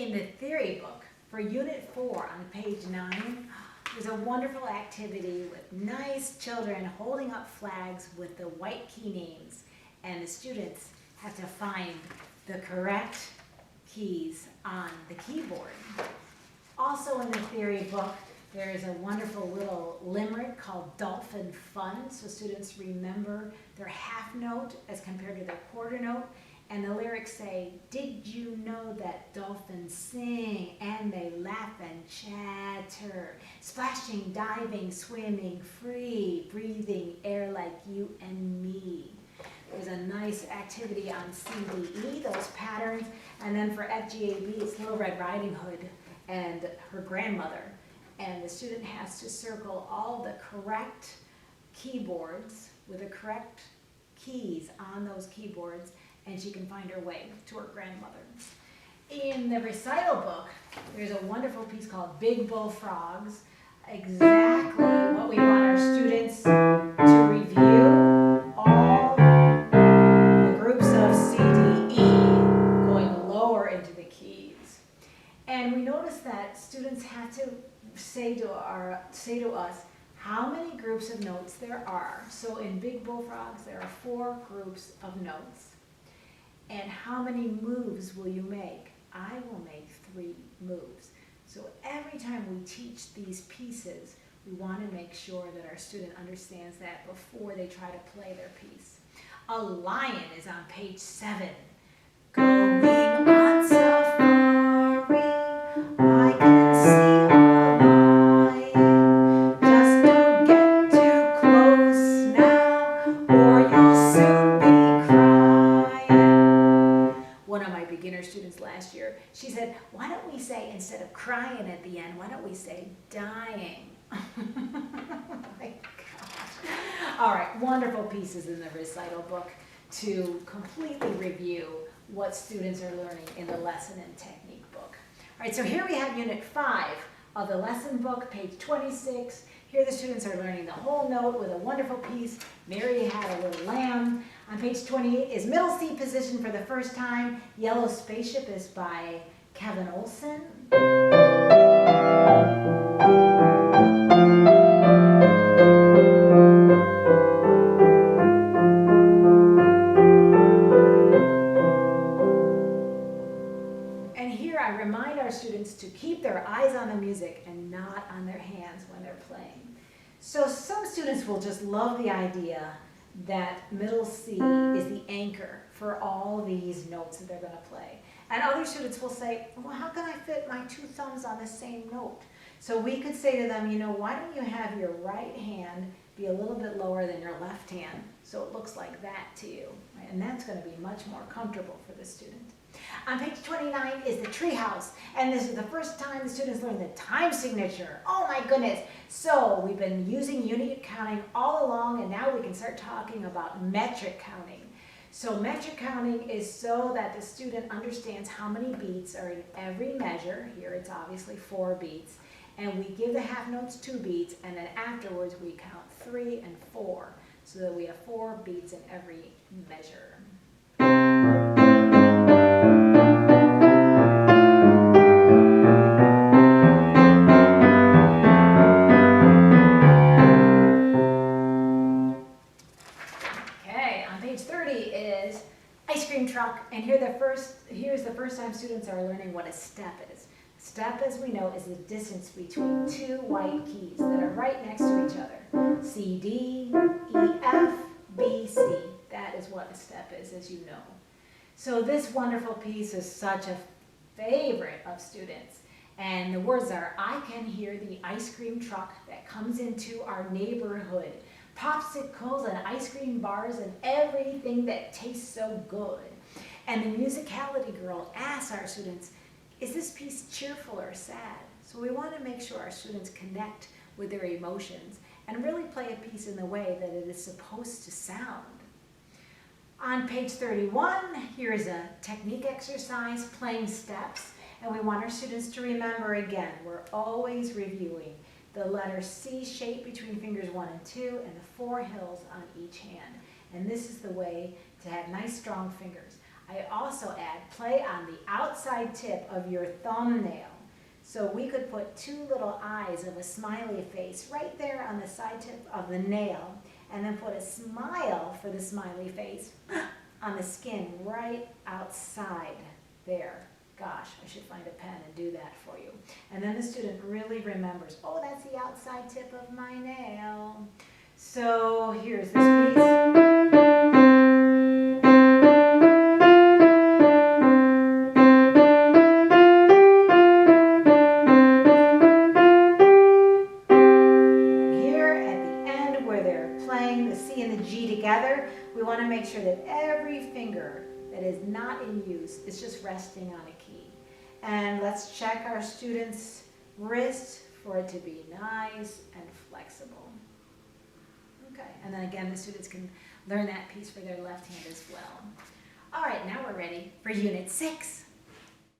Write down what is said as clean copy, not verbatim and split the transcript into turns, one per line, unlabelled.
In the theory book for Unit 4 on page 9, there's a wonderful activity with nice children holding up flags with the white key names, and the students have to find the correct keys on the keyboard. Also in the theory book, there is a wonderful little limerick called Dolphin Fun, so students remember their half note as compared to their quarter note. And the lyrics say, did you know that dolphins sing and they laugh and chatter, splashing, diving, swimming, free, breathing air like you and me. There's a nice activity on CDE, those patterns, and then for FGAB, it's Little Red Riding Hood and her grandmother. And the student has to circle all the correct keyboards with the correct keys on those keyboards, and she can find her way to her grandmother. In the recital book, there's a wonderful piece called Big Bullfrogs, exactly what we want our students to review, all the groups of C, D, E, going lower into the keys. And we notice that students have to say to us how many groups of notes there are. So in Big Bullfrogs, there are 4 groups of notes. And how many moves will you make? I will make 3 moves. So every time we teach these pieces, we want to make sure that our student understands that before they try to play their piece. A lion is on page 7. Going on safari, I can see a lion. Just don't get too close now, or you'll soon be crying. One of my beginner students last year, she said, why don't we say, instead of crying at the end, why don't we say dying? Oh my gosh. All right, wonderful pieces in the recital book to completely review what students are learning in the lesson and technique book. All right, so here we have Unit 5 of the lesson book, page 26. Here the students are learning the whole note with a wonderful piece, Mary Had a Little Lamb. On page 28 is middle C position for the first time. Yellow Spaceship is by Kevin Olson. And here I remind our students to keep their eyes on the music and not on their hands when they're playing. So some students will just love the idea that middle C is the anchor for all these notes that they're going to play. And other students will say, well, how can I fit my 2 thumbs on the same note? So we could say to them, you know, why don't you have your right hand be a little bit lower than your left hand so it looks like that to you. Right? And that's going to be much more comfortable for the student. On page 29 is the treehouse, and this is the first time the students learn the time signature. Oh my goodness. So we've been using unit counting all along, and now we can start talking about metric counting. So metric counting is so that the student understands how many beats are in every measure. Here it's obviously 4 beats. And we give the half notes 2 beats, and then afterwards we count 3 and 4, so that we have 4 beats in every measure. Truck, and here's the first time students are learning what a step is. Step, as we know, is the distance between 2 white keys that are right next to each other. C, D, E, F, B, C. That is what a step is, as you know. So this wonderful piece is such a favorite of students. And the words are, I can hear the ice cream truck that comes into our neighborhood. Popsicles and ice cream bars and everything that tastes so good. And the musicality girl asks our students, is this piece cheerful or sad? So we want to make sure our students connect with their emotions and really play a piece in the way that it is supposed to sound. On page 31, here's a technique exercise, playing steps. And we want our students to remember again, we're always reviewing the letter C shape between fingers 1 and 2 and the 4 hills on each hand. And this is the way to have nice strong fingers. I also add play on the outside tip of your thumbnail. So we could put two little eyes of a smiley face right there on the side tip of the nail, and then put a smile for the smiley face on the skin right outside there. Gosh, I should find a pen and do that for you. And then the student really remembers, oh, that's the outside tip of my nail. So here's this piece. Together, we want to make sure that every finger that is not in use is just resting on a key. And let's check our student's wrist for it to be nice and flexible. Okay, and then again, the students can learn that piece for their left hand as well. All right, now we're ready for Unit 6.